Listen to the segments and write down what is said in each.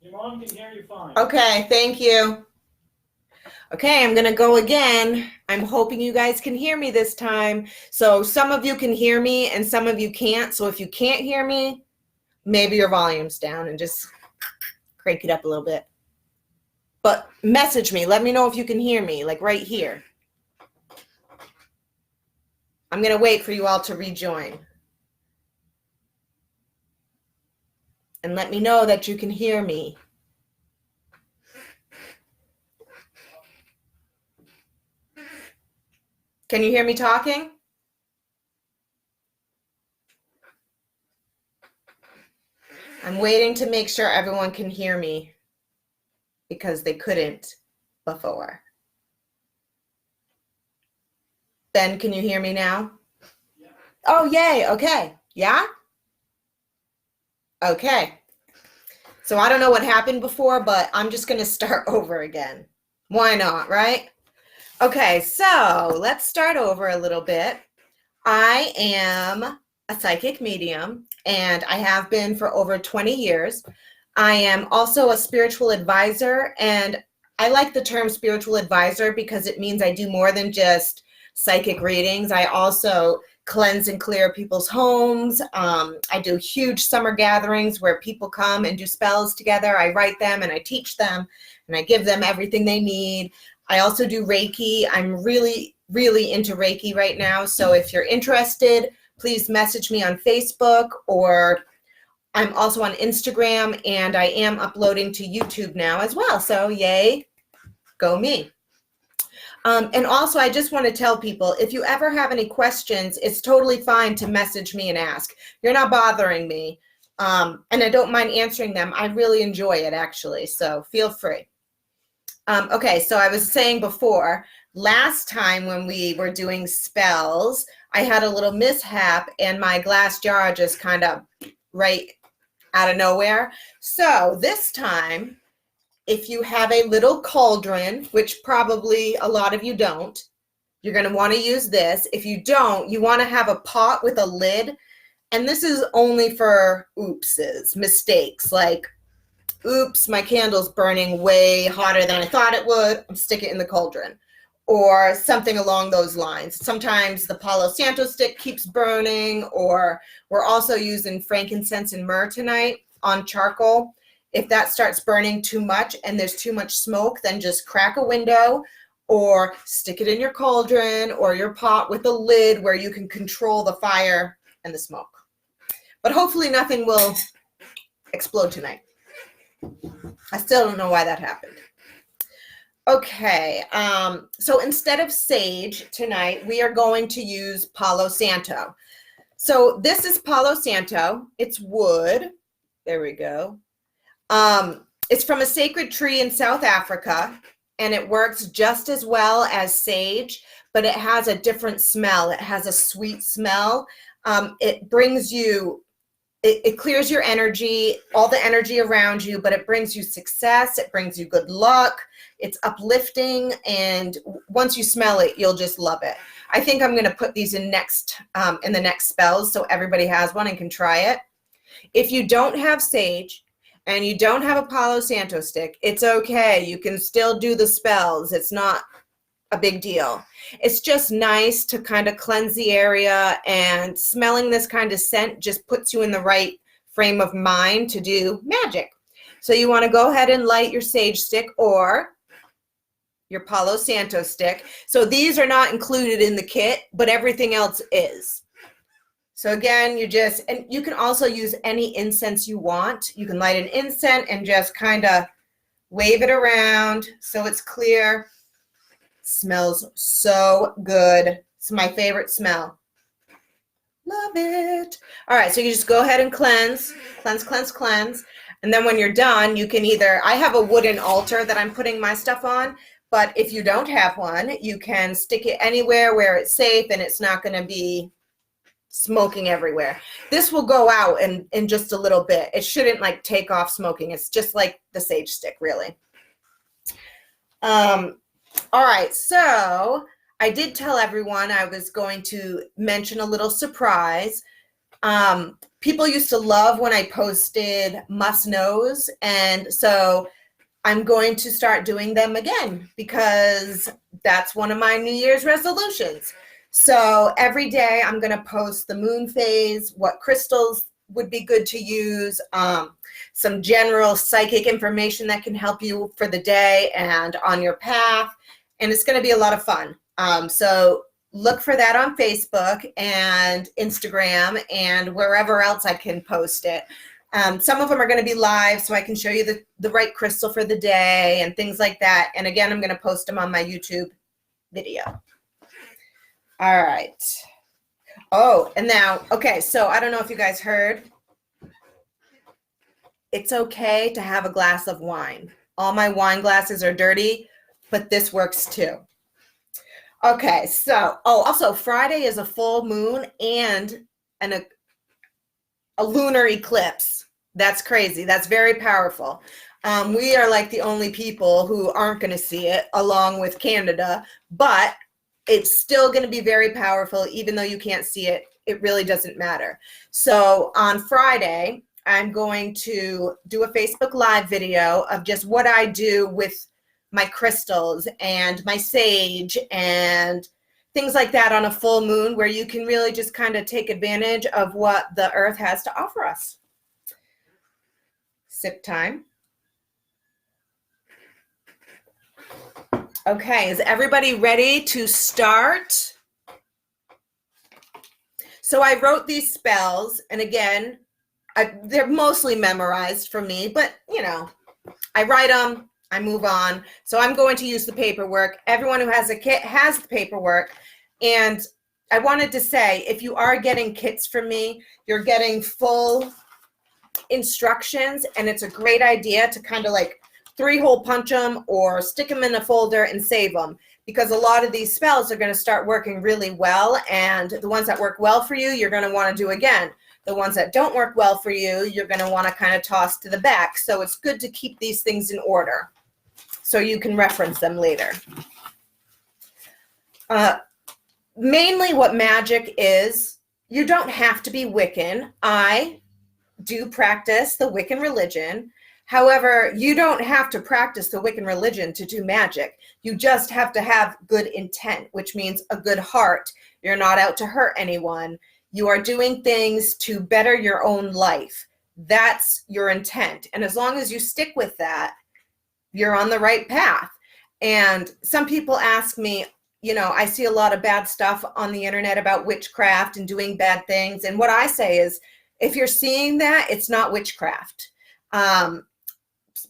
Your mom can hear you fine. Okay, thank you. Okay, I'm gonna go again. I'm hoping you guys can hear me this time. So some of you can hear me and some of you can't. So if you can't hear me, maybe your volume's down and just crank it up a little bit. But message me. Let me know if you can hear me, like right here. I'm gonna wait for you all to rejoin. And let me know that you can hear me. Can you hear me talking? I'm waiting to make sure everyone can hear me because they couldn't before. Ben, can you hear me now? Yeah. Oh, yay. Okay. Yeah? Okay. So I don't know what happened before, but I'm just going to start over again. Why not, right? Okay, so let's start over a little bit. I am a psychic medium, and I have been for over 20 years. I am also a spiritual advisor, and I like the term spiritual advisor because it means I do more than just psychic readings. I also cleanse and clear people's homes. I do huge summer gatherings where people come and do spells together. I write them and I teach them and I give them everything they need. I also do Reiki. I'm really, really into Reiki right now. So if you're interested, please message me on Facebook, or I'm also on Instagram, and I am uploading to YouTube now as well. So yay, go me. And also, I just want to tell people, if you ever have any questions, it's totally fine to message me and ask. You're not bothering me. And I don't mind answering them. I really enjoy it, actually. So feel free. Okay, so I was saying before, last time when we were doing spells, I had a little mishap and my glass jar just kind of right out of nowhere. So this time, if you have a little cauldron, which probably a lot of you don't, you're going to want to use this. If you don't, you want to have a pot with a lid. And this is only for oopses, mistakes, like, oops, my candle's burning way hotter than I thought it would. I'll stick it in the cauldron. Or something along those lines. Sometimes the Palo Santo stick keeps burning, or we're also using frankincense and myrrh tonight on charcoal. If that starts burning too much and there's too much smoke, then just crack a window or stick it in your cauldron or your pot with a lid where you can control the fire and the smoke. But hopefully nothing will explode tonight. I still don't know why that happened. Okay, so instead of sage tonight, we are going to use Palo Santo. So this is Palo Santo. It's wood. There we go. It's from a sacred tree in South Africa, and it works just as well as sage, but it has a different smell. It has a sweet smell. It brings you, it clears your energy, all the energy around you, but it brings you success. It brings you good luck. It's uplifting, and once you smell it, you'll just love it. I think I'm going to put these in in the next spells so everybody has one and can try it. If you don't have sage and you don't have a Palo Santo stick, it's okay. You can still do the spells. It's not a big deal. It's just nice to kind of cleanse the area, and smelling this kind of scent just puts you in the right frame of mind to do magic. So you want to go ahead and light your sage stick or your Palo Santo stick. So these are not included in the kit, but everything else is. So again, and you can also use any incense you want. You can light an incense and just kind of wave it around so it's clear. Smells so good. It's my favorite smell. Love it. All right, so you just go ahead and cleanse. And then when you're done, you can I have a wooden altar that I'm putting my stuff on, but if you don't have one, you can stick it anywhere where it's safe and it's not going to be smoking everywhere. This will go out in just a little bit. It shouldn't like take off smoking. It's just like the sage stick, really. All right, so I did tell everyone I was going to mention a little surprise. People used to love when I posted must knows, and so I'm going to start doing them again because that's one of my New Year's resolutions. So every day I'm going to post the moon phase, what crystals would be good to use, some general psychic information that can help you for the day and on your path. And it's going to be a lot of fun. So look for that on Facebook and Instagram and wherever else I can post it. Some of them are going to be live so I can show you the right crystal for the day and things like that. And again, I'm going to post them on my YouTube video. All right. Oh, and now, okay, so I don't know if you guys heard. It's okay to have a glass of wine. All my wine glasses are dirty, but this works too. Okay, so, also Friday is a full moon and a lunar eclipse. That's crazy. That's very powerful. We are like the only people who aren't going to see it, along with Canada, but it's still going to be very powerful. Even though you can't see it, it really doesn't matter. So on Friday, I'm going to do a Facebook Live video of just what I do with my crystals and my sage and things like that on a full moon, where you can really just kind of take advantage of what the earth has to offer us. Sip time. Okay, is everybody ready to start? So I wrote these spells, and again, they're mostly memorized for me, but you know, I write them, I move on. So I'm going to use the paperwork. Everyone who has a kit has the paperwork. And I wanted to say, if you are getting kits from me, you're getting full instructions, and it's a great idea to kind of like 3-hole punch them or stick them in a folder and save them, because a lot of these spells are going to start working really well, and the ones that work well for you, you're going to want to do again. The ones that don't work well for you, you're going to want to kind of toss to the back. So it's good to keep these things in order so you can reference them later. Mainly what magic is, you don't have to be Wiccan. I do practice the Wiccan religion. However, you don't have to practice the Wiccan religion to do magic. You just have to have good intent, which means a good heart. You're not out to hurt anyone. You are doing things to better your own life. That's your intent. And as long as you stick with that, you're on the right path. And some people ask me, you know, I see a lot of bad stuff on the internet about witchcraft and doing bad things. And what I say is, if you're seeing that, it's not witchcraft.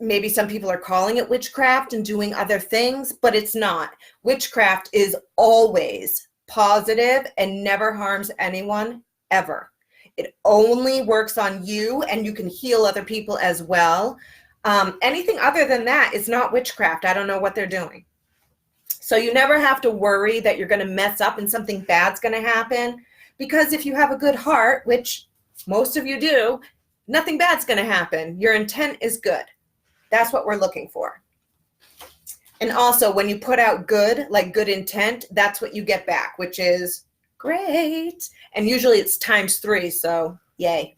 Maybe some people are calling it witchcraft and doing other things, but it's not. Witchcraft is always positive and never harms anyone, ever. It only works on you, and you can heal other people as well. Anything other than that is not witchcraft. I don't know what they're doing. So you never have to worry that you're going to mess up and something bad's going to happen, because if you have a good heart, which most of you do, nothing bad's going to happen. Your intent is good. That's what we're looking for. And also, when you put out good, like good intent, that's what you get back, which is great. And usually it's ×3, so yay.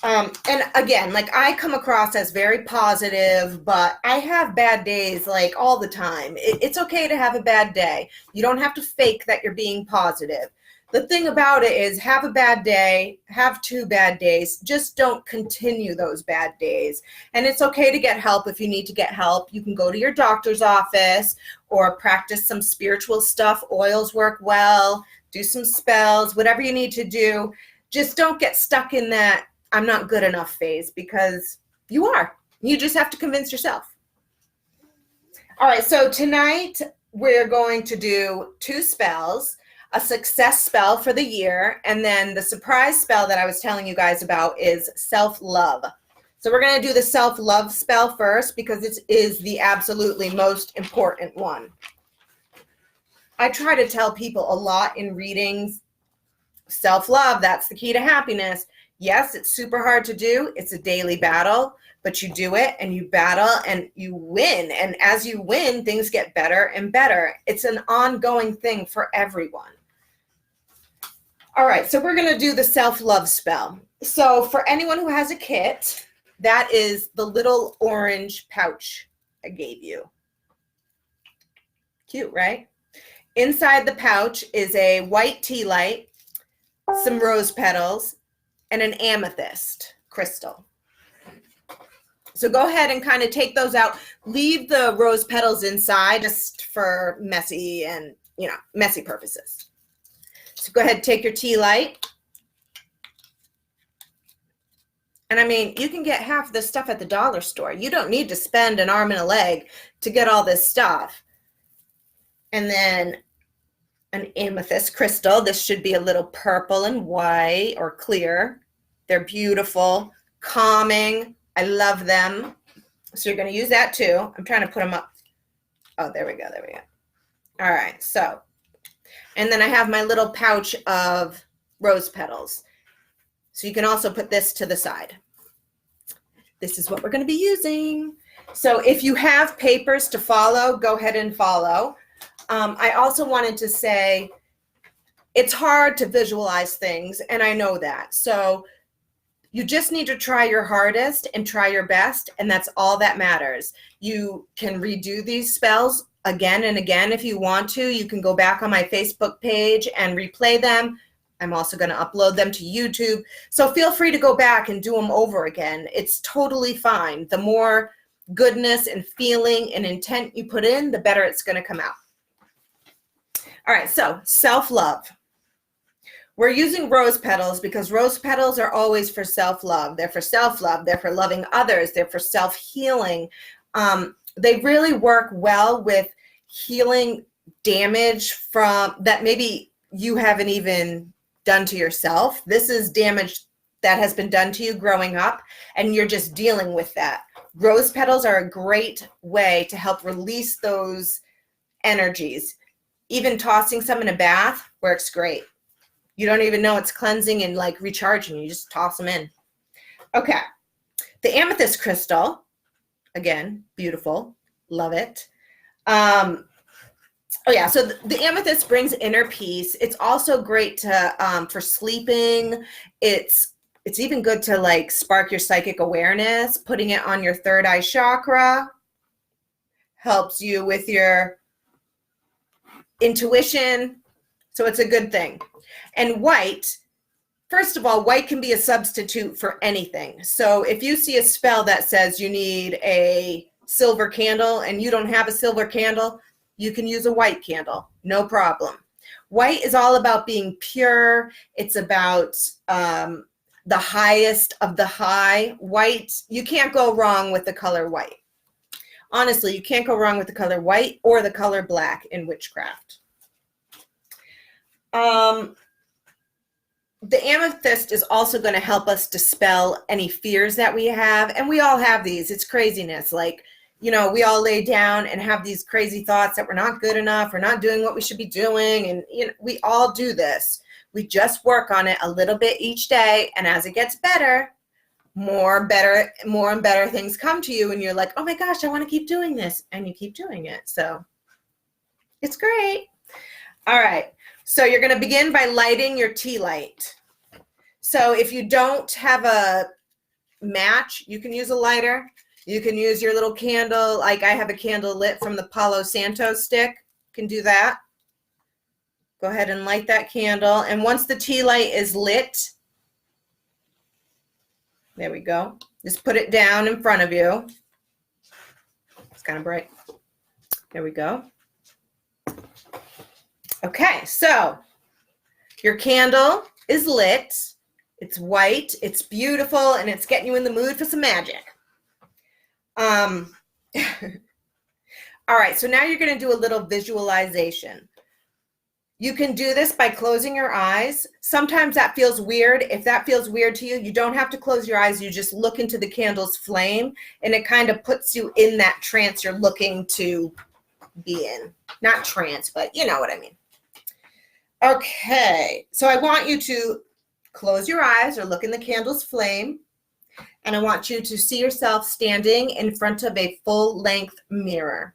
And again, like, I come across as very positive, but I have bad days like all the time. It's okay to have a bad day. You don't have to fake that you're being positive. The thing about it is, have a bad day, have 2 bad days, just don't continue those bad days. And it's okay to get help if you need to get help. You can go to your doctor's office or practice some spiritual stuff. Oils work well, do some spells, whatever you need to do. Just don't get stuck in that I'm not good enough phase, because you are. You just have to convince yourself. All right, so tonight we're going to do 2 spells. A success spell for the year, and then the surprise spell that I was telling you guys about is self-love. So we're going to do the self-love spell first, because it is the absolutely most important one. I try to tell people a lot in readings, self-love, that's the key to happiness. Yes, it's super hard to do. It's a daily battle, but you do it and you battle and you win. And as you win, things get better and better. It's an ongoing thing for everyone. All right, so we're going to do the self-love spell. So for anyone who has a kit, that is the little orange pouch I gave you. Cute, right? Inside the pouch is a white tea light, some rose petals, and an amethyst crystal. So go ahead and kind of take those out. Leave the rose petals inside just for messy and, messy purposes. So go ahead and take your tea light. And I mean, you can get half this stuff at the dollar store. You don't need to spend an arm and a leg to get all this stuff. And then an amethyst crystal. This should be a little purple and white or clear. They're beautiful, calming. I love them. So you're going to use that too. I'm trying to put them up. Oh, there we go. There we go. All right. So, and then I have my little pouch of rose petals. So you can also put this to the side. This is what we're going to be using. So if you have papers to follow, go ahead and follow. I also wanted to say it's hard to visualize things, and I know that. So you just need to try your hardest and try your best, and that's all that matters. You can redo these spells again and again if you want to. You can go back on my Facebook page and replay them. I'm also going to upload them to YouTube. So feel free to go back and do them over again. It's totally fine. The more goodness and feeling and intent you put in, the better it's going to come out. All right, so self-love. We're using rose petals because rose petals are always for self-love. They're for self-love. They're for loving others. They're for self-healing. They really work well with healing damage from that maybe you haven't even done to yourself. This is damage that has been done to you growing up, and you're just dealing with that. Rose petals are a great way to help release those energies. Even tossing some in a bath works great. You don't even know it's cleansing and like recharging. You just toss them in. Okay. The amethyst crystal, again, beautiful. Love it. Oh yeah, so the amethyst brings inner peace. It's also great to for sleeping. It's even good to like spark your psychic awareness. Putting it on your third eye chakra helps you with your intuition. So it's a good thing. And white, first of all, white can be a substitute for anything. So if you see a spell that says you need a silver candle and you don't have a silver candle, you can use a white candle, no problem. White is all about being pure. It's about the highest of the high. White, you can't go wrong with the color white. Honestly, you can't go wrong with the color white or the color black in witchcraft. The amethyst is also going to help us dispel any fears that we have. And we all have these. It's craziness. Like, we all lay down and have these crazy thoughts that we're not good enough. We're not doing what we should be doing. And we all do this. We just work on it a little bit each day. And as it gets better, more and better things come to you. And you're like, oh my gosh, I want to keep doing this. And you keep doing it. So it's great. All right. So you're going to begin by lighting your tea light. So if you don't have a match, you can use a lighter. You can use your little candle. Like I have a candle lit from the Palo Santo stick. You can do that. Go ahead and light that candle. And once the tea light is lit, there we go. Just put it down in front of you. It's kind of bright. There we go. Okay, so your candle is lit. It's white, it's beautiful, and it's getting you in the mood for some magic. All right, so now you're going to do a little visualization. You can do this by closing your eyes. Sometimes that feels weird. If that feels weird to you, you don't have to close your eyes. You just look into the candle's flame, and it kind of puts you in that trance you're looking to be in. Not trance, but you know what I mean. Okay, so I want you to close your eyes or look in the candle's flame, and I want you to see yourself standing in front of a full-length mirror.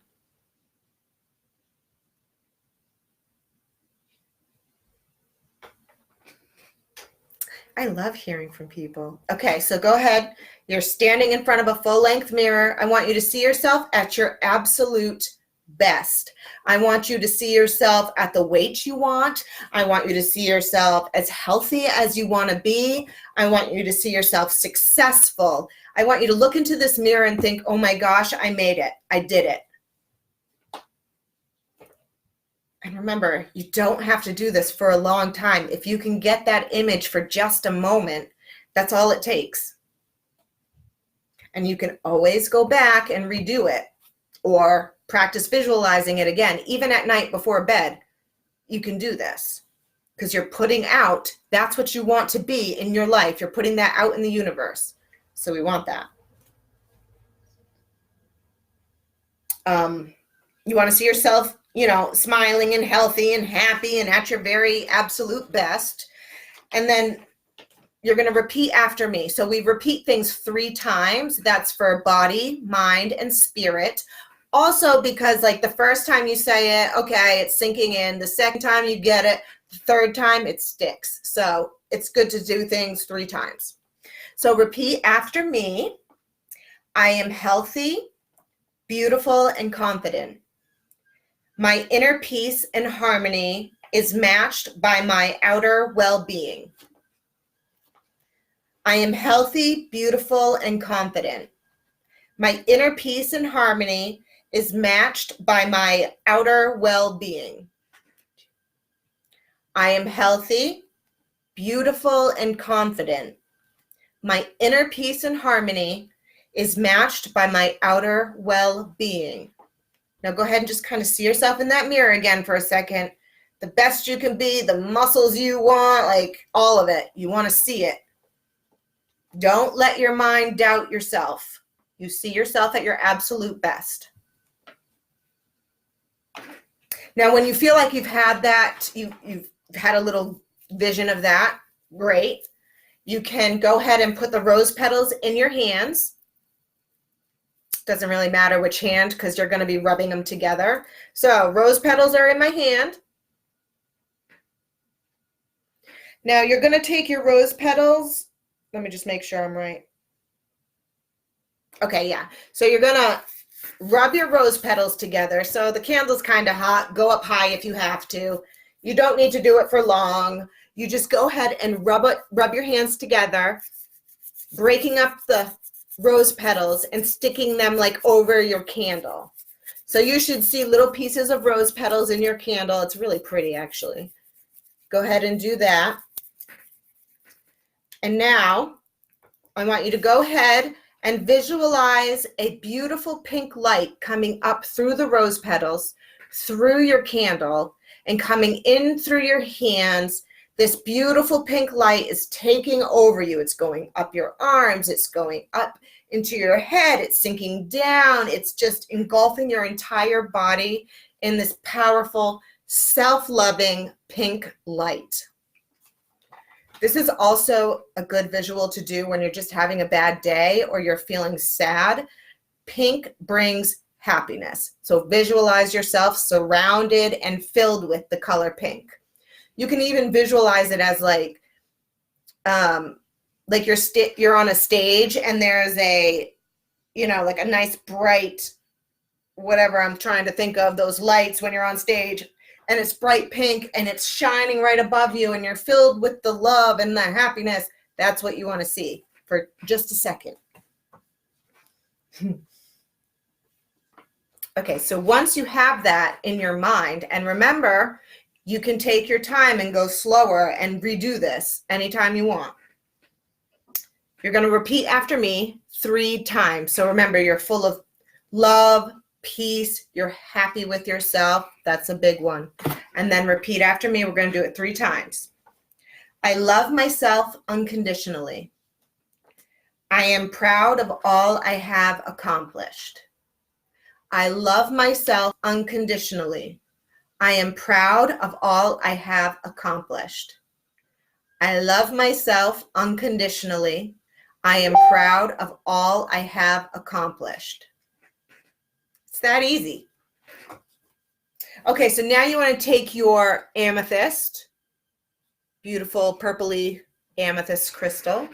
I love hearing from people. Okay, so go ahead. You're standing in front of a full-length mirror. I want you to see yourself at your absolute best. I want you to see yourself at the weight you want. I want you to see yourself as healthy as you want to be. I want you to see yourself successful. I want you to look into this mirror and think, oh my gosh, I made it. I did it. And remember, you don't have to do this for a long time. If you can get that image for just a moment, that's all it takes. And you can always go back and redo it or practice visualizing it again. Even at night before bed, you can do this because you're putting out, that's what you want to be in your life. You're putting that out in the universe. So we want that. You want to see yourself, smiling and healthy and happy and at your very absolute best. And then you're going to repeat after me. So we repeat things 3 times. That's for body, mind, and spirit. Also, because like the first time you say it, okay, it's sinking in. The second time you get it, the third time it sticks. So it's good to do things 3 times. So repeat after me. I am healthy, beautiful, and confident. My inner peace and harmony is matched by my outer well-being. I am healthy, beautiful, and confident. My inner peace and harmony is matched by my outer well-being. I am healthy, beautiful, and confident. My inner peace and harmony is matched by my outer well-being. Now go ahead and just kind of see yourself in that mirror again for a second. The best you can be, the muscles you want, like all of it. You want to see it. Don't let your mind doubt yourself. You see yourself at your absolute best. Now, when you feel like you've had that, you've had a little vision of that, great. You can go ahead and put the rose petals in your hands. Doesn't really matter which hand because you're going to be rubbing them together. So rose petals are in my hand. Now you're going to take your rose petals. Let me just make sure I'm right. Okay, yeah. So you're going to rub your rose petals together. So the candle's kind of hot. Go up high if you have to. You don't need to do it for long. You just go ahead and rub your hands together, breaking up the rose petals and sticking them like over your candle. So you should see little pieces of rose petals in your candle. It's really pretty, actually. Go ahead and do that. And now I want you to go ahead and visualize a beautiful pink light coming up through the rose petals, through your candle, and coming in through your hands. This beautiful pink light is taking over you. It's going up your arms. It's going up into your head. It's sinking down. It's just engulfing your entire body in this powerful, self-loving pink light. This is also a good visual to do when you're just having a bad day or you're feeling sad. Pink brings happiness. So visualize yourself surrounded and filled with the color pink. You can even visualize it as like you're on a stage and there's a, like a nice bright, whatever I'm trying to think of, those lights when you're on stage, and it's bright pink and it's shining right above you and you're filled with the love and the happiness. That's what you want to see for just a second. Okay, so once you have that in your mind, and remember, you can take your time and go slower and redo this anytime you want. You're going to repeat after me 3 times. So remember, you're full of love, peace, you're happy with yourself. That's a big one. And then repeat after me. We're going to do it 3 times. I love myself unconditionally. I am proud of all I have accomplished. I love myself unconditionally. I am proud of all I have accomplished. I love myself unconditionally. I am proud of all I have accomplished. It's that easy. Okay, so now you want to take your amethyst, beautiful purpley amethyst crystal.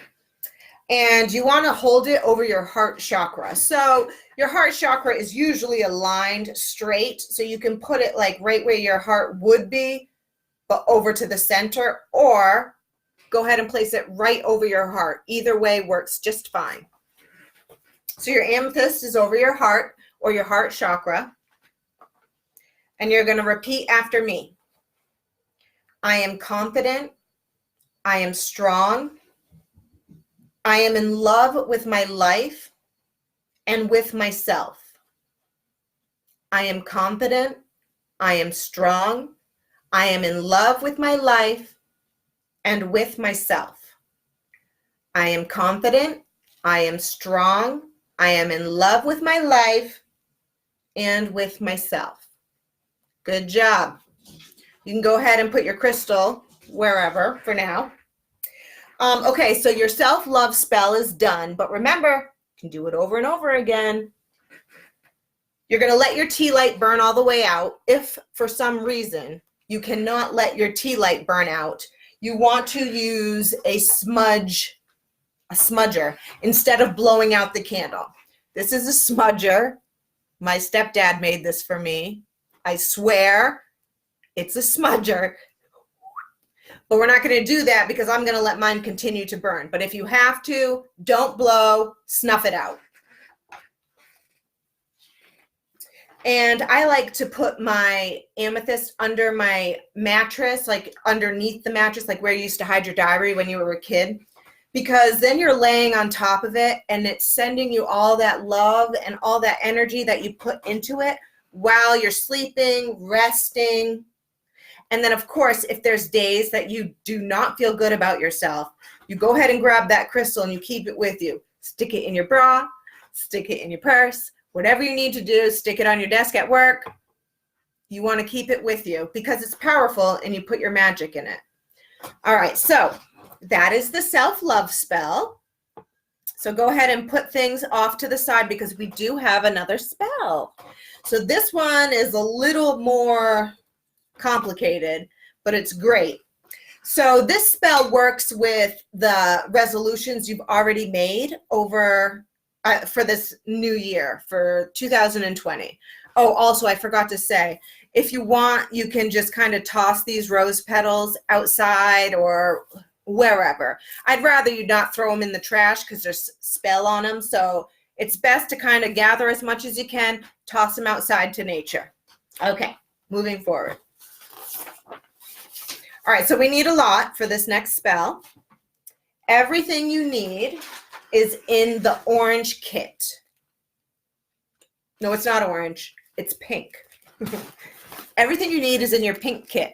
And you want to hold it over your heart chakra. So your heart chakra is usually aligned straight. So you can put it like right where your heart would be, but over to the center, or go ahead and place it right over your heart. Either way works just fine. So your amethyst is over your heart or your heart chakra. And you're going to repeat after me. I am confident. I am strong. I am in love with my life and with myself. I am confident. I am strong. I am in love with my life and with myself. I am confident. I am strong. I am in love with my life and with myself. Good job. You can go ahead and put your crystal wherever for now. Okay, so your self-love spell is done, but remember, you can do it over and over again. You're going to let your tea light burn all the way out. If for some reason you cannot let your tea light burn out, you want to use a smudger instead of blowing out the candle. This is a smudger. My stepdad made this for me. I swear it's a smudger. But we're not going to do that because I'm going to let mine continue to burn. But if you have to, don't blow, snuff it out. And I like to put my amethyst under my mattress, like underneath the mattress, like where you used to hide your diary when you were a kid. Because then you're laying on top of it and it's sending you all that love and all that energy that you put into it while you're sleeping, resting. And then, of course, if there's days that you do not feel good about yourself, you go ahead and grab that crystal and you keep it with you. Stick it in your bra, stick it in your purse, whatever you need to do, stick it on your desk at work. You want to keep it with you because it's powerful and you put your magic in it. All right, so that is the self-love spell. So go ahead and put things off to the side because we do have another spell. So this one is a little more complicated, but it's great. So this spell works with the resolutions you've already made over for this new year, for 2020. Oh, also, I forgot to say, if you want, you can just kind of toss these rose petals outside or wherever. I'd rather you not throw them in the trash because there's spell on them. So it's best to kind of gather as much as you can, toss them outside to nature. Okay, moving forward. All right, so we need a lot for this next spell. Everything you need is in the orange kit. No, it's not orange. It's pink. Everything you need is in your pink kit.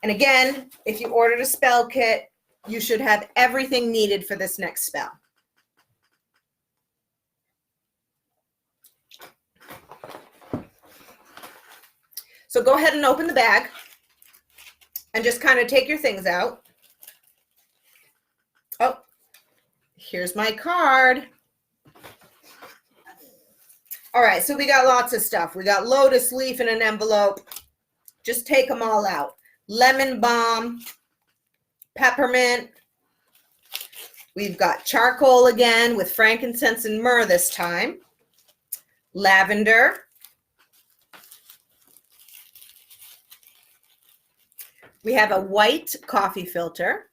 And again, if you ordered a spell kit, you should have everything needed for this next spell. So go ahead and open the bag and just kind of take your things out. Oh, here's my card. All right, so we got lots of stuff. We got lotus leaf in an envelope. Just take them all out. Lemon balm, peppermint. We've got charcoal again with frankincense and myrrh this time. Lavender. We have a white coffee filter.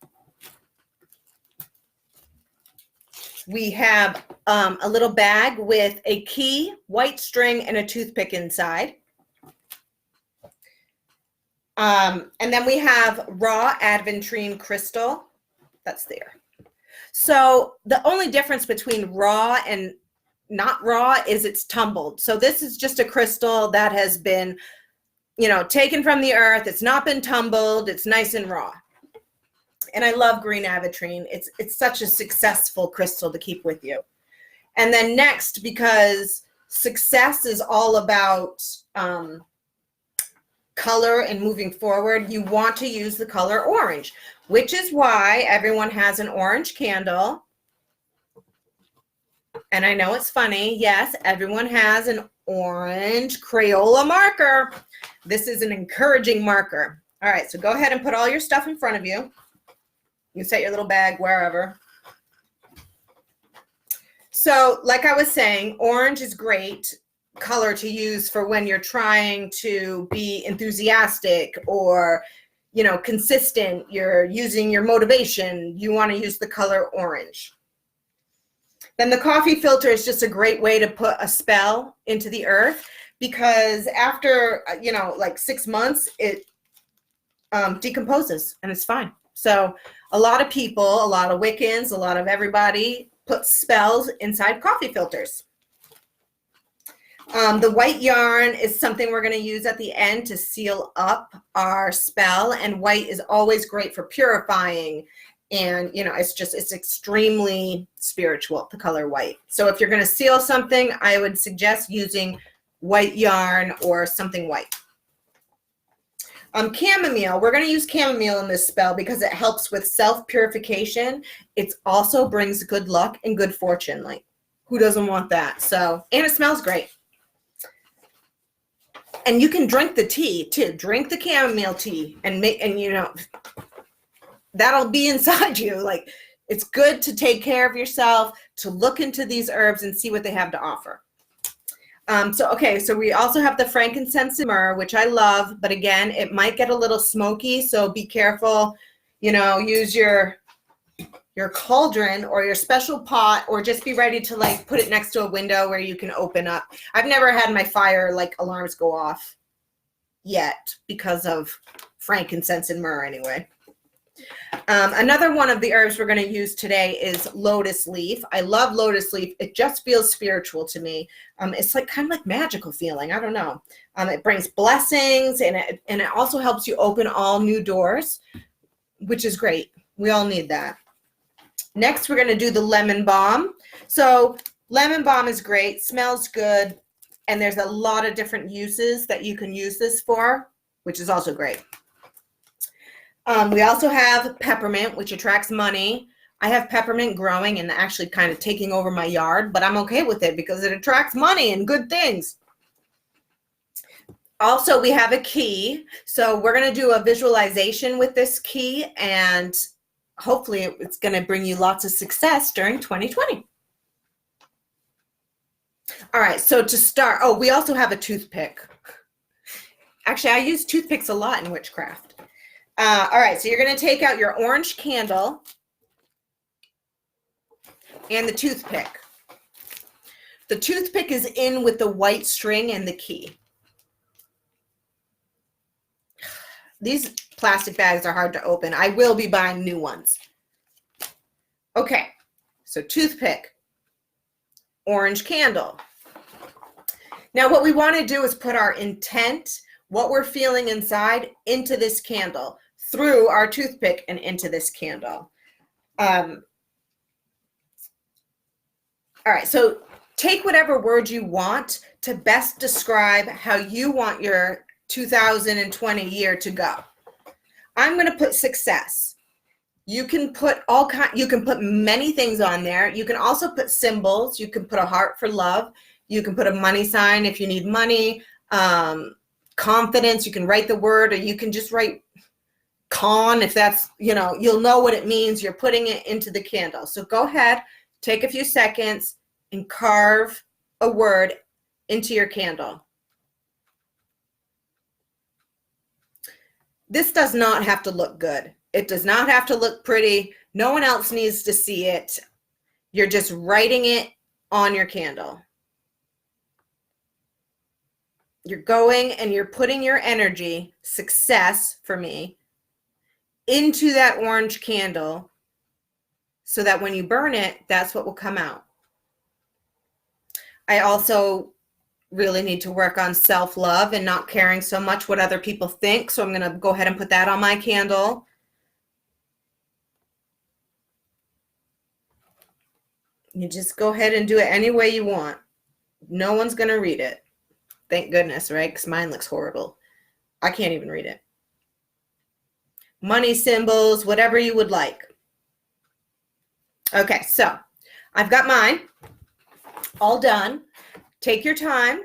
We have a little bag with a key, white string, and a toothpick inside. And then we have raw aventurine crystal. That's there. So the only difference between raw and not raw is it's tumbled. So this is just a crystal that has been, taken from the earth. It's not been tumbled. It's nice and raw. And I love green aventurine. It's such a successful crystal to keep with you. And then next, because success is all about color and moving forward, you want to use the color orange, which is why everyone has an orange candle. And I know it's funny. Yes, everyone has an orange Crayola marker. This is an encouraging marker. All right, so go ahead and put all your stuff in front of you. You can set your little bag wherever. So like I was saying, orange is great color to use for when you're trying to be enthusiastic or, you know, consistent. You're using your motivation. You want to use the color orange. Then the coffee filter is just a great way to put a spell into the earth, because after, you know, like 6 months, it decomposes and it's fine. So a lot of people, a lot of Wiccans, a lot of everybody put spells inside coffee filters. The white yarn is something we're going to use at the end to seal up our spell, and white is always great for purifying, and you know, it's extremely spiritual, the color white. So if you're going to seal something, I would suggest using white yarn or something white. Chamomile, we're going to use chamomile in this spell because it helps with self-purification. It also brings good luck and good fortune. Like, who doesn't want that? So, and it smells great. And you can drink the tea too. Drink the chamomile tea and you know, that'll be inside you. Like, it's good to take care of yourself, to look into these herbs and see what they have to offer. So we also have the frankincense and myrrh, which I love, but again, it might get a little smoky, so be careful. You know, use your cauldron or your special pot, or just be ready to like put it next to a window where you can open up. I've never had my fire like alarms go off yet because of frankincense and myrrh anyway. Another one of the herbs we're going to use today is lotus leaf. I love lotus leaf. It just feels spiritual to me. It's like kind of like magical feeling. I don't know. It brings blessings, and it also helps you open all new doors, which is great. We all need that. Next, we're going to do the lemon balm. So lemon balm is great, smells good, and there's a lot of different uses that you can use this for, which is also great. We also have peppermint, which attracts money. I have peppermint growing and actually kind of taking over my yard, but I'm okay with it because it attracts money and good things. Also, we have a key. So we're going to do a visualization with this key, and hopefully it's going to bring you lots of success during 2020. All right, so to start, oh, we also have a toothpick. Actually, I use toothpicks a lot in witchcraft. All right, so you're going to take out your orange candle and the toothpick. The toothpick is in with the white string and the key. These plastic bags are hard to open. I will be buying new ones. Okay, so toothpick, orange candle. Now what we want to do is put our intent, what we're feeling inside, into this candle, through our toothpick and into this candle. All right, so take whatever word you want to best describe how you want your 2020 year to go. I'm going to put success. You can put you can put many things on there. You can also put symbols. You can put a heart for love. You can put a money sign if you need money. Confidence, you can write the word, or you can just write con if that's, you know, you'll know what it means. You're putting it into the candle. So go ahead, take a few seconds and carve a word into your candle. This does not have to look good. It does not have to look pretty. No one else needs to see it. You're just writing it on your candle. You're going and you're putting your energy, success for me, into that orange candle so that when you burn it, that's what will come out. I also really need to work on self-love and not caring so much what other people think. So I'm going to go ahead and put that on my candle. You just go ahead and do it any way you want. No one's going to read it. Thank goodness, right? Because mine looks horrible. I can't even read it. Money symbols, whatever you would like. Okay, so I've got mine all done. Take your time.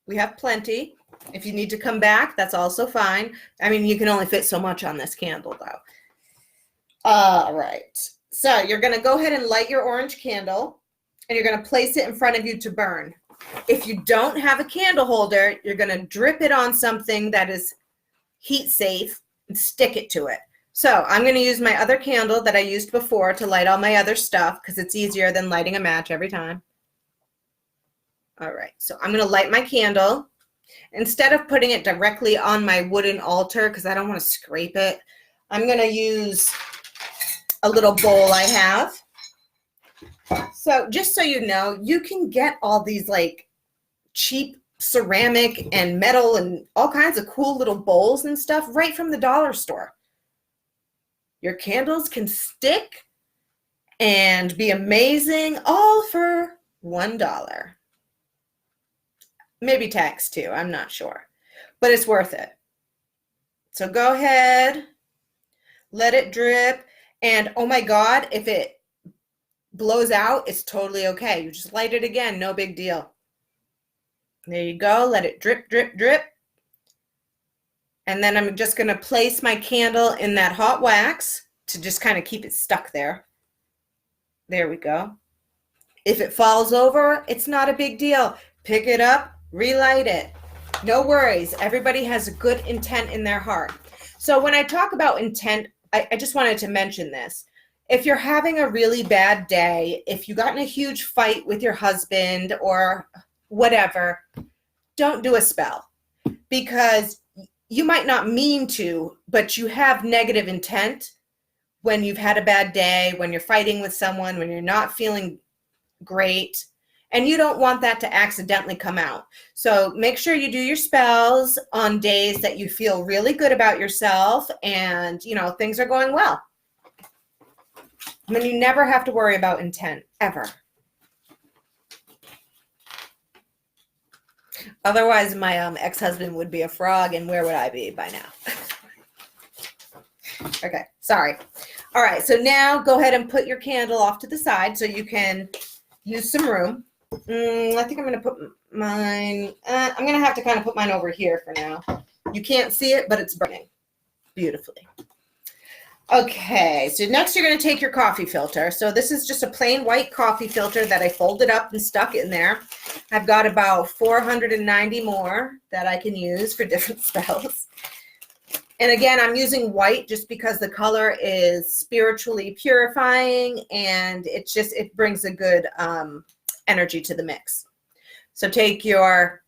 We have plenty. If you need to come back, that's also fine. I mean, you can only fit so much on this candle, though. All right. So you're going to go ahead and light your orange candle, and you're going to place it in front of you to burn. If you don't have a candle holder, you're going to drip it on something that is heat safe and stick it to it. So I'm going to use my other candle that I used before to light all my other stuff because it's easier than lighting a match every time. All right, so I'm going to light my candle. Instead of putting it directly on my wooden altar because I don't want to scrape it, I'm going to use a little bowl I have. So just so you know, you can get all these like cheap ceramic and metal and all kinds of cool little bowls and stuff right from the dollar store. Your candles can stick and be amazing, all for $1. Maybe tax too, I'm not sure, but it's worth it. So go ahead, let it drip, and oh my God, if it blows out, it's totally okay. You just light it again, no big deal. There you go, let it drip, drip, drip. And then I'm just gonna place my candle in that hot wax to just kind of keep it stuck there. There we go. If it falls over, it's not a big deal. Pick it up, relight it. No worries, everybody has a good intent in their heart. So when I talk about intent, I just wanted to mention this. If you're having a really bad day, if you got in a huge fight with your husband or whatever, don't do a spell because you might not mean to, but you have negative intent when you've had a bad day, when you're fighting with someone, when you're not feeling great, and you don't want that to accidentally come out. So make sure you do your spells on days that you feel really good about yourself and, you know, things are going well. I mean, you never have to worry about intent, ever. Otherwise, my ex-husband would be a frog, and where would I be by now? Okay, sorry. All right, so now go ahead and put your candle off to the side so you can use some room. I think I'm going to put mine, I'm going to have to kind of put mine over here for now. You can't see it, but it's burning beautifully. Okay, so next you're going to take your coffee filter. So this is just a plain white coffee filter that I folded up and stuck in there. I've got about 490 more that I can use for different spells. And again, I'm using white just because the color is spiritually purifying and it brings a good energy to the mix. So take your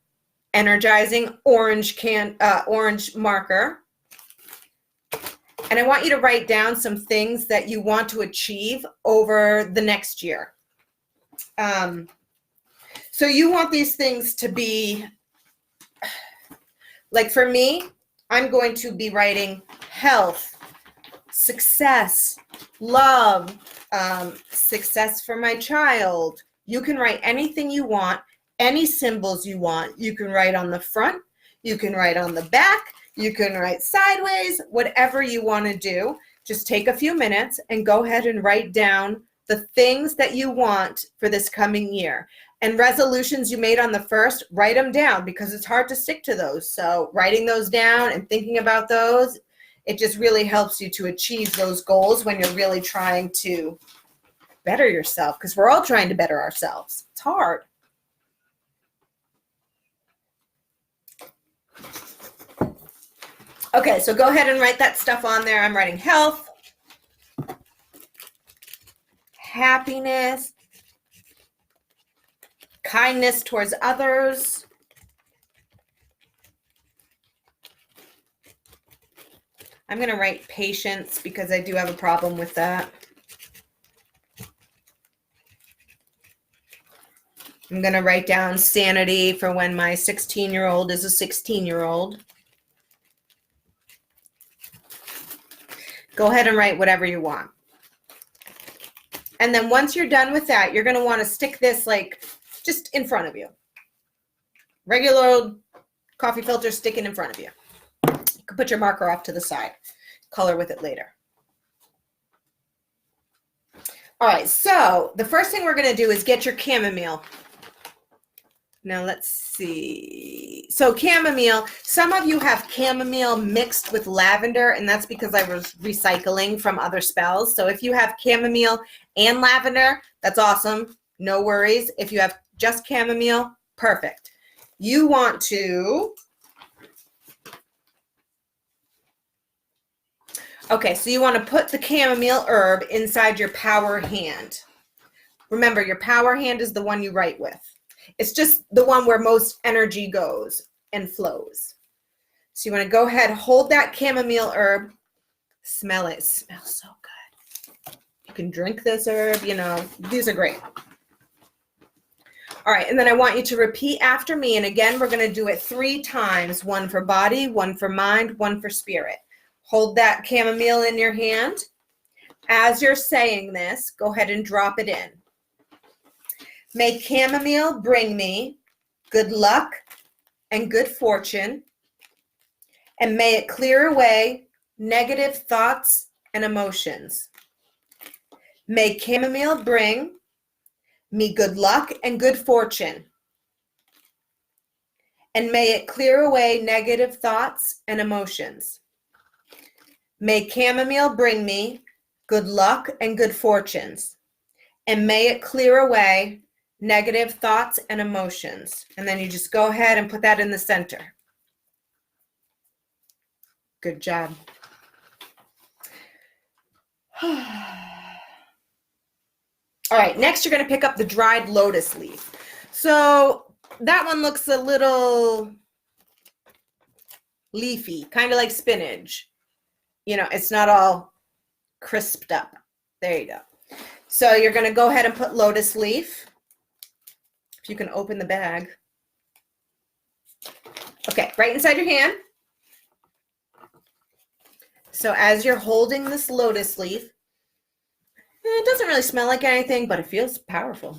energizing orange marker. And I want you to write down some things that you want to achieve over the next year. So you want these things to be, like for me, I'm going to be writing health, success, love, success for my child. You can write anything you want, any symbols you want. You can write on the front, you can write on the back, you can write sideways, whatever you want to do. Just take a few minutes and go ahead and write down the things that you want for this coming year. And resolutions you made on the first, write them down because it's hard to stick to those. So writing those down and thinking about those, it just really helps you to achieve those goals when you're really trying to better yourself, because we're all trying to better ourselves. It's hard. Okay, so go ahead and write that stuff on there. I'm writing health, happiness, kindness towards others, I'm going to write patience because I do have a problem with that. I'm going to write down sanity for when my 16-year-old is a 16-year-old. Go ahead and write whatever you want. And then once you're done with that, you're going to want to stick this like just in front of you. Regular old coffee filter sticking in front of you. You can put your marker off to the side. Color with it later. All right, so the first thing we're going to do is get your chamomile. Now let's see. So chamomile, some of you have chamomile mixed with lavender, and that's because I was recycling from other spells. So if you have chamomile and lavender, that's awesome. No worries. If you have just chamomile, perfect. You want to, okay, so you want to put the chamomile herb inside your power hand. Remember, your power hand is the one you write with. It's just the one where most energy goes and flows. So you want to go ahead, hold that chamomile herb, smell it. It smells so good. You can drink this herb, you know, these are great. All right, and then I want you to repeat after me. And again, we're going to do it 3 times, 1 for body, 1 for mind, 1 for spirit. Hold that chamomile in your hand. As you're saying this, go ahead and drop it in. May chamomile bring me good luck and good fortune, and may it clear away negative thoughts and emotions. May chamomile bring me good luck and good fortune, and may it clear away negative thoughts and emotions. May chamomile bring me good luck and good fortunes, and may it clear away negative thoughts and emotions. And then you just go ahead and put that in the center. Good job. All right, next you're going to pick up the dried lotus leaf. So that one looks a little leafy, kind of like spinach. You know, it's not all crisped up. There you go. So you're going to go ahead and put lotus leaf. If you can open the bag. Okay, right inside your hand. So as you're holding this lotus leaf, it doesn't really smell like anything, but it feels powerful.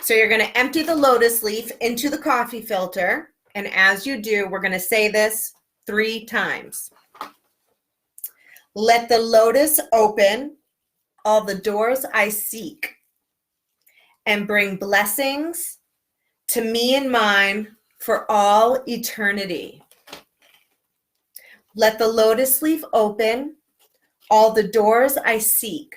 So you're going to empty the lotus leaf into the coffee filter. And as you do, we're going to say this 3 times. Let the lotus open all the doors I seek, and bring blessings to me and mine for all eternity. Let the lotus leaf open all the doors I seek,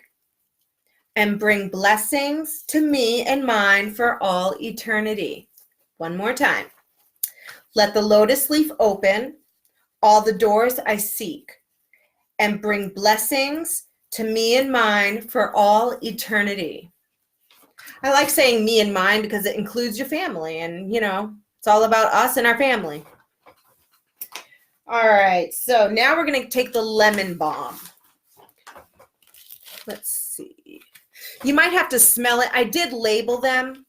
and bring blessings to me and mine for all eternity. One more time. Let the lotus leaf open all the doors I seek, and bring blessings to me and mine for all eternity. I like saying me and mine because it includes your family, and you know, it's all about us and our family. All right, so now we're going to take the lemon balm. Let's see. You might have to smell it. I did label them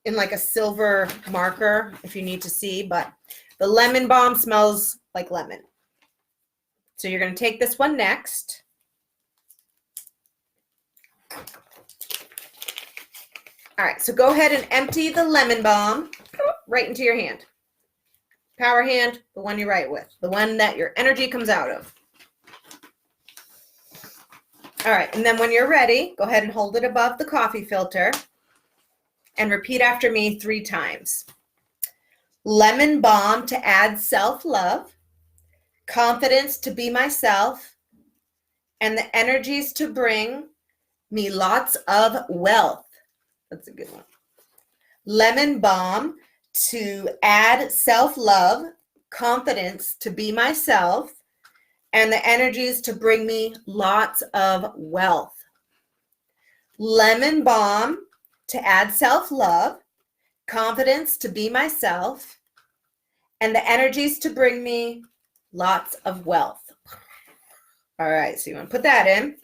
in like a silver marker if you need to see, but the lemon balm smells like lemon. So you're going to take this one next. All right, so go ahead and empty the lemon balm right into your hand. Power hand, the one you write with, the one that your energy comes out of. All right, and then when you're ready, go ahead and hold it above the coffee filter and repeat after me 3 times. Lemon balm to add self-love, confidence to be myself, and the energies to bring me lots of wealth. That's a good one. Lemon balm to add self-love, confidence to be myself, and the energies to bring me lots of wealth. Lemon balm to add self-love, confidence to be myself, and the energies to bring me lots of wealth. All right, so you want to put that in.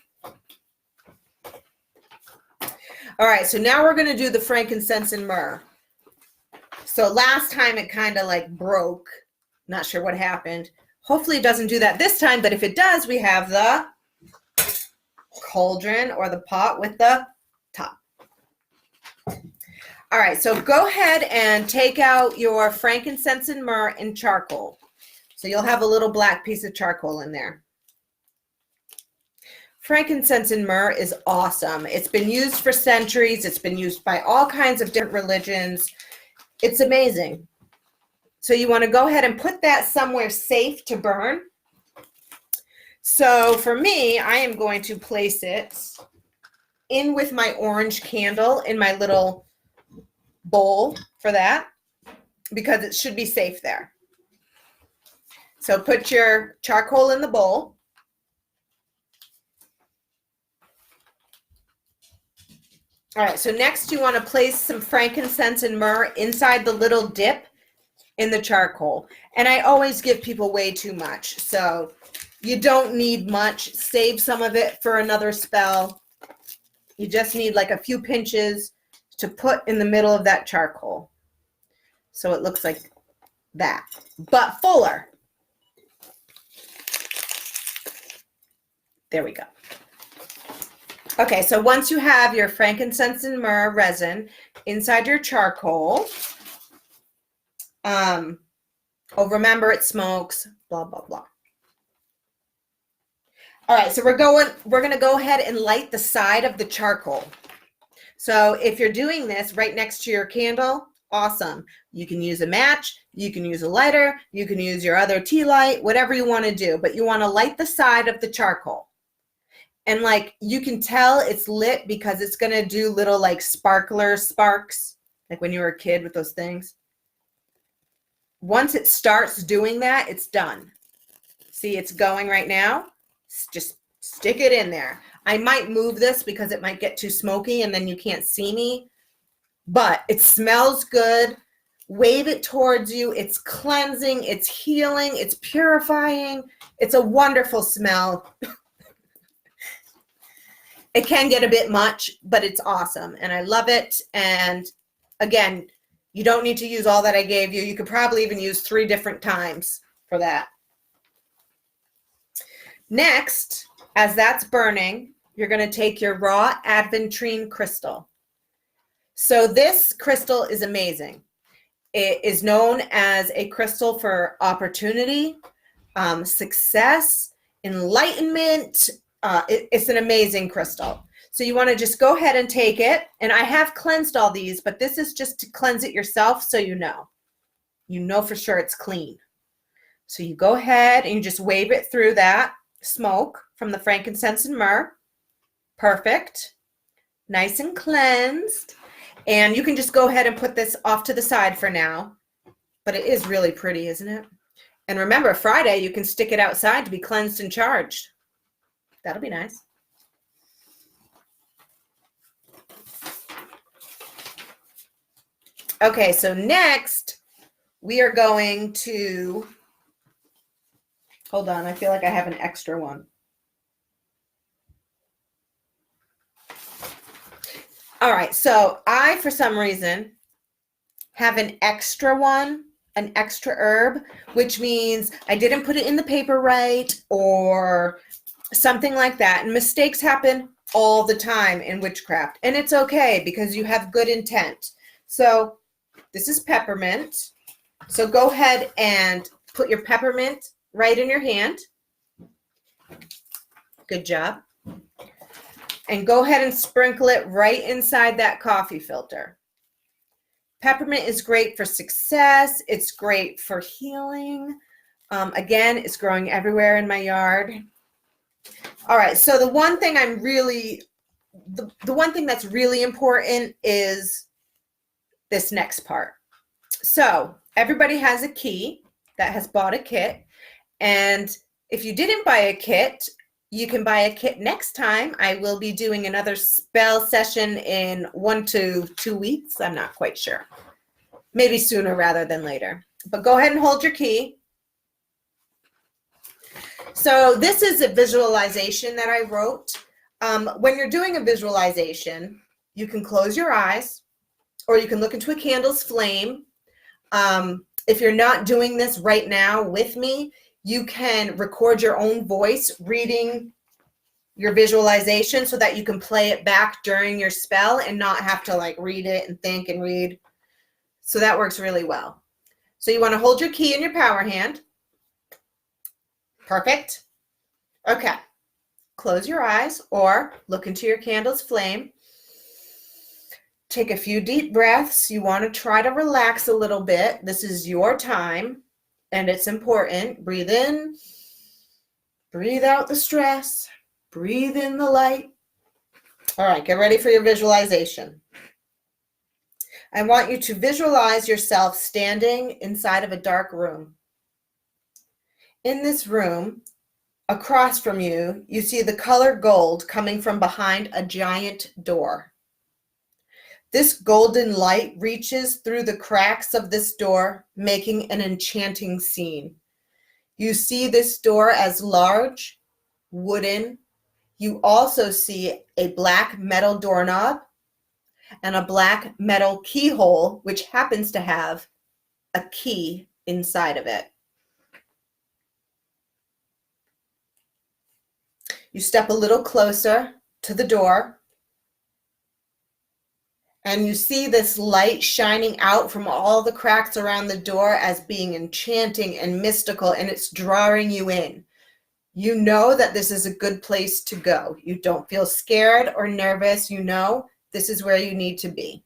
All right, so now we're going to do the frankincense and myrrh. So last time it kind of like broke. Not sure what happened. Hopefully it doesn't do that this time, but if it does, we have the cauldron or the pot with the top. All right, so go ahead and take out your frankincense and myrrh and charcoal. So you'll have a little black piece of charcoal in there. Frankincense and myrrh is awesome. It's been used for centuries. It's been used by all kinds of different religions. It's amazing. So you want to go ahead and put that somewhere safe to burn. So for me, I am going to place it in with my orange candle in my little bowl for that, because it should be safe there. So put your charcoal in the bowl. All right, so next you want to place some frankincense and myrrh inside the little dip in the charcoal. And I always give people way too much, so you don't need much. Save some of it for another spell. You just need like a few pinches to put in the middle of that charcoal. So it looks like that, but fuller. There we go. Okay, so once you have your frankincense and myrrh resin inside your charcoal, remember it smokes, blah, blah, blah. All right, so we're going to go ahead and light the side of the charcoal. So if you're doing this right next to your candle, awesome. You can use a match, you can use a lighter, you can use your other tea light, whatever you want to do, but you want to light the side of the charcoal. And like you can tell it's lit because it's going to do little like sparkler sparks, like when you were a kid with those things. Once it starts doing that, it's done. See, it's going right now. Just stick it in there. I might move this because it might get too smoky and then you can't see me, but it smells good. Wave it towards you. It's cleansing, it's healing, it's purifying. It's a wonderful smell. It can get a bit much, but it's awesome and I love it. And again, you don't need to use all that I gave you. You could probably even use 3 different times for that. Next, as that's burning, you're going to take your raw aventurine crystal. So this crystal is amazing. It is known as a crystal for opportunity, success, enlightenment. It's an amazing crystal. So you want to just go ahead and take it. And I have cleansed all these, but this is just to cleanse it yourself so you know. You know for sure it's clean. So you go ahead and you just wave it through that smoke from the frankincense and myrrh. Perfect. Nice and cleansed. And you can just go ahead and put this off to the side for now. But it is really pretty, isn't it? And remember, Friday, you can stick it outside to be cleansed and charged. That'll be nice. Okay, so next we are going to, hold on, I feel like I have an extra one. All right, so I, for some reason, have an extra one, an extra herb, which means I didn't put it in the paper right or something like that. And mistakes happen all the time in witchcraft. And it's okay because you have good intent. So this is peppermint. So go ahead and put your peppermint right in your hand. Good job. And go ahead and sprinkle it right inside that coffee filter. Peppermint is great for success. It's great for healing. Again, it's growing everywhere in my yard. All right, so the one thing the one thing that's really important is this next part. So everybody has a key that has bought a kit. And if you didn't buy a kit, you can buy a kit next time. I will be doing another spell session in 1 to 2 weeks. I'm not quite sure. Maybe sooner rather than later. But go ahead and hold your key. So this is a visualization that I wrote. When you're doing a visualization, you can close your eyes or you can look into a candle's flame. If you're not doing this right now with me, you can record your own voice reading your visualization so that you can play it back during your spell and not have to like read it and think and read. So that works really well. So you want to hold your key in your power hand. Perfect. Okay. close your eyes or look into your candle's flame. Take a few deep breaths. You want to try to relax a little bit. This is your time, and it's important. Breathe in, breathe out the stress, breathe in the light. All right, get ready for your visualization. I want you to visualize yourself standing inside of a dark room. In this room, across from you, you see the color gold coming from behind a giant door. This golden light reaches through the cracks of this door, making an enchanting scene. You see this door as large, wooden. You also see a black metal doorknob and a black metal keyhole, which happens to have a key inside of it. You step a little closer to the door, and you see this light shining out from all the cracks around the door as being enchanting and mystical, and it's drawing you in. You know that this is a good place to go. You don't feel scared or nervous. You know this is where you need to be.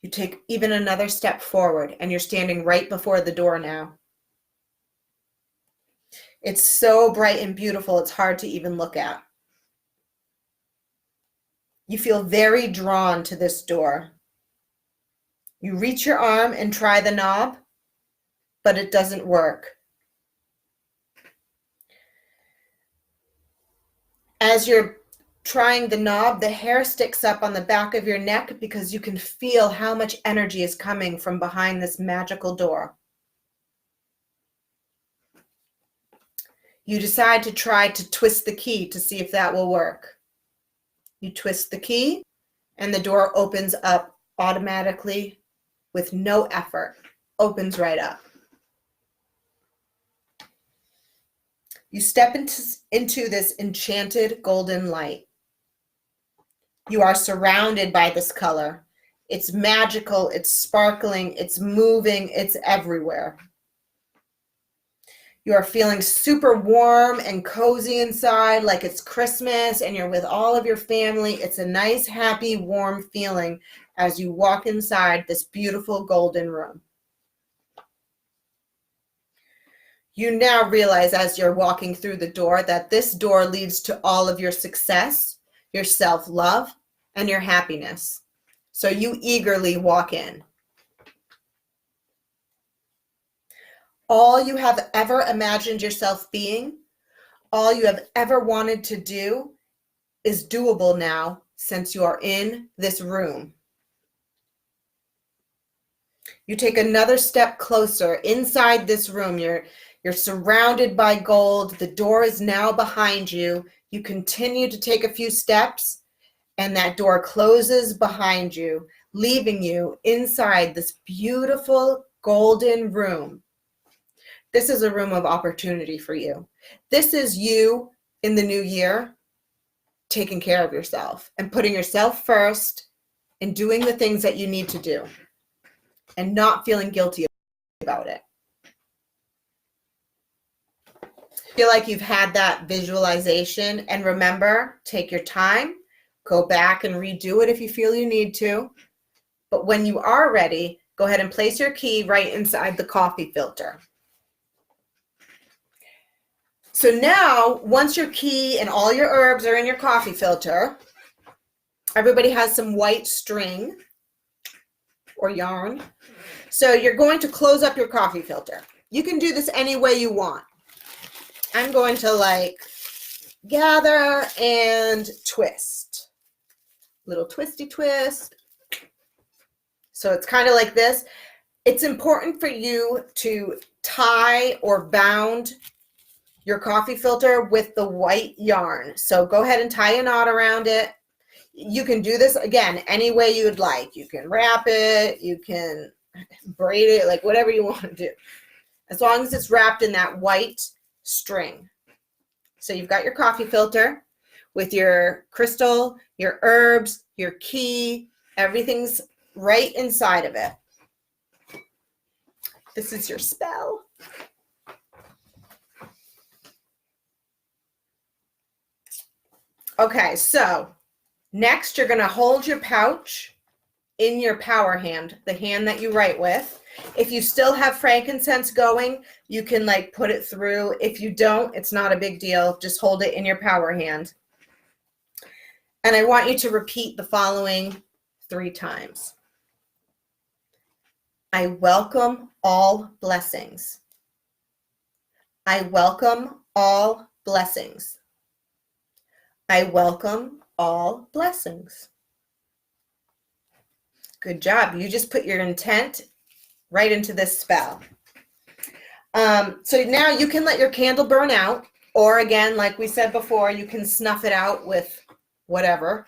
You take even another step forward, and you're standing right before the door now. It's so bright and beautiful, it's hard to even look at. You feel very drawn to this door. You reach your arm and try the knob, but it doesn't work. As you're trying the knob, the hair sticks up on the back of your neck because you can feel how much energy is coming from behind this magical door. You decide to try to twist the key to see if that will work. You twist the key, and the door opens up automatically with no effort. Opens right up. You step into this enchanted golden light. You are surrounded by this color. It's magical, it's sparkling, it's moving, it's everywhere. You are feeling super warm and cozy inside, like it's Christmas and you're with all of your family. It's a nice, happy, warm feeling as you walk inside this beautiful golden room. You now realize as you're walking through the door that this door leads to all of your success, your self-love, and your happiness. So you eagerly walk in. All you have ever imagined yourself being, all you have ever wanted to do is doable now since you are in this room. You take another step closer inside this room. You're surrounded by gold. The door is now behind you. You continue to take a few steps, and that door closes behind you, leaving you inside this beautiful golden room. This is a room of opportunity for you. This is you in the new year taking care of yourself and putting yourself first and doing the things that you need to do and not feeling guilty about it. Feel like you've had that visualization, and remember, take your time, go back and redo it if you feel you need to. But when you are ready, go ahead and place your key right inside the coffee filter. So now, once your key and all your herbs are in your coffee filter, everybody has some white string or yarn. So you're going to close up your coffee filter. You can do this any way you want. I'm going to gather and twist. Little twisty twist. So it's kind of like this. It's important for you to tie or bound your coffee filter with the white yarn. So go ahead and tie a knot around it. You can do this, again, any way you would like. You can wrap it, you can braid it, like whatever you want to do. As long as it's wrapped in that white string. So you've got your coffee filter with your crystal, your herbs, your key, everything's right inside of it. This is your spell. Okay, so next you're going to hold your pouch in your power hand, the hand that you write with. If you still have frankincense going, you can like put it through. If you don't, it's not a big deal. Just hold it in your power hand. And I want you to repeat the following 3 times. I welcome all blessings. I welcome all blessings. I welcome all blessings. Good job. You just put your intent right into this spell. So now you can let your candle burn out, or again, like we said before, you can snuff it out with whatever.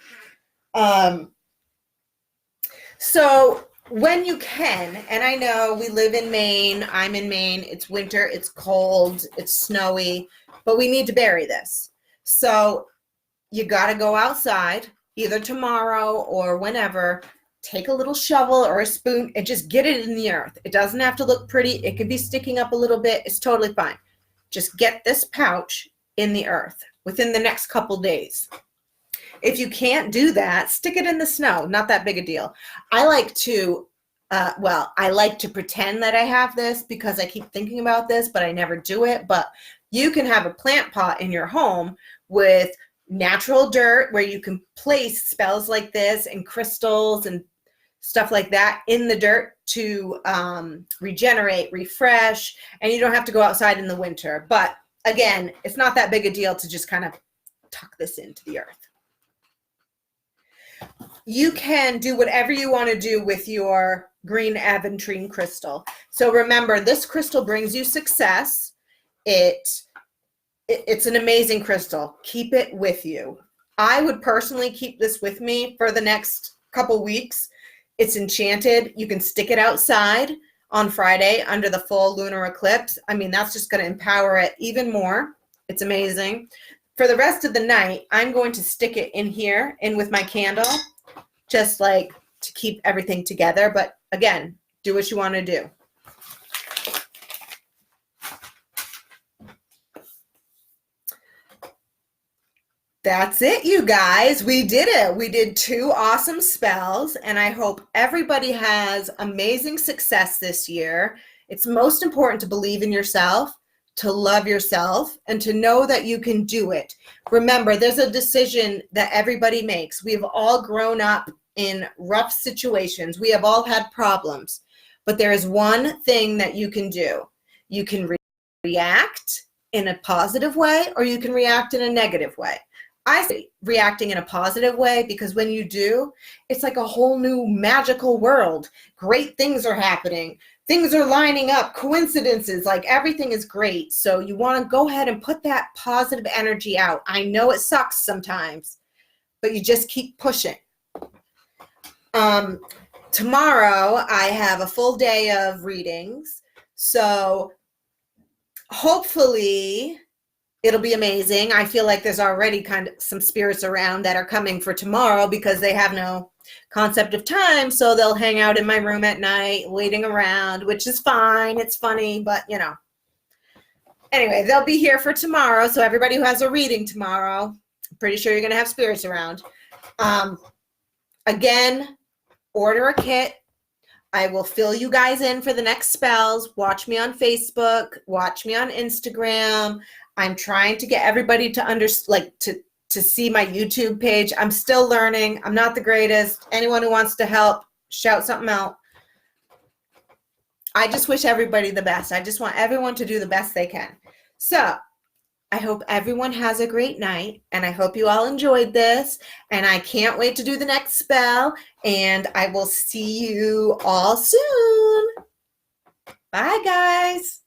So when you can, and I know we live in Maine, I'm in Maine, it's winter, it's cold, it's snowy, but we need to bury this. So you got to go outside either tomorrow or whenever, take a little shovel or a spoon and just get it in the earth. It doesn't have to look pretty. It could be sticking up a little bit. It's totally fine. Just get this pouch in the earth within the next couple days. If you can't do that, stick it in the snow. Not that big a deal. I like to, I like to pretend that I have this because I keep thinking about this, but I never do it. But you can have a plant pot in your home with natural dirt where you can place spells like this and crystals and stuff like that in the dirt to regenerate, refresh, and you don't have to go outside in the winter. But again, it's not that big a deal to just kind of tuck this into the earth. You can do whatever you want to do with your green aventurine crystal. So remember, this crystal brings you success. It's an amazing crystal. Keep it with you. I would personally keep this with me for the next couple weeks. It's enchanted. You can stick it outside on Friday under the full lunar eclipse. I mean, that's just going to empower it even more. It's amazing. For the rest of the night, I'm going to stick it in here, in with my candle, just like to keep everything together. But again, do what you want to do. That's it, you guys. We did it. We did 2 awesome spells, and I hope everybody has amazing success this year. It's most important to believe in yourself, to love yourself, and to know that you can do it. Remember, there's a decision that everybody makes. We've all grown up in rough situations. We have all had problems, but there is one thing that you can do. You can react in a positive way, or you can react in a negative way. I say reacting in a positive way because when you do, it's like a whole new magical world. Great things are happening. Things are lining up, coincidences, like everything is great. So you want to go ahead and put that positive energy out. I know it sucks sometimes, but you just keep pushing. Tomorrow I have a full day of readings. So hopefully it'll be amazing. I feel like there's already kind of some spirits around that are coming for tomorrow because they have no concept of time. So they'll hang out in my room at night, waiting around, which is fine. It's funny, but you know. Anyway, they'll be here for tomorrow. So everybody who has a reading tomorrow, I'm pretty sure you're going to have spirits around. Again, order a kit. I will fill you guys in for the next spells. Watch me on Facebook. Watch me on Instagram. I'm trying to get everybody to see my YouTube page. I'm still learning. I'm not the greatest. Anyone who wants to help, shout something out. I just wish everybody the best. I just want everyone to do the best they can. So I hope everyone has a great night, and I hope you all enjoyed this, and I can't wait to do the next spell, and I will see you all soon. Bye, guys.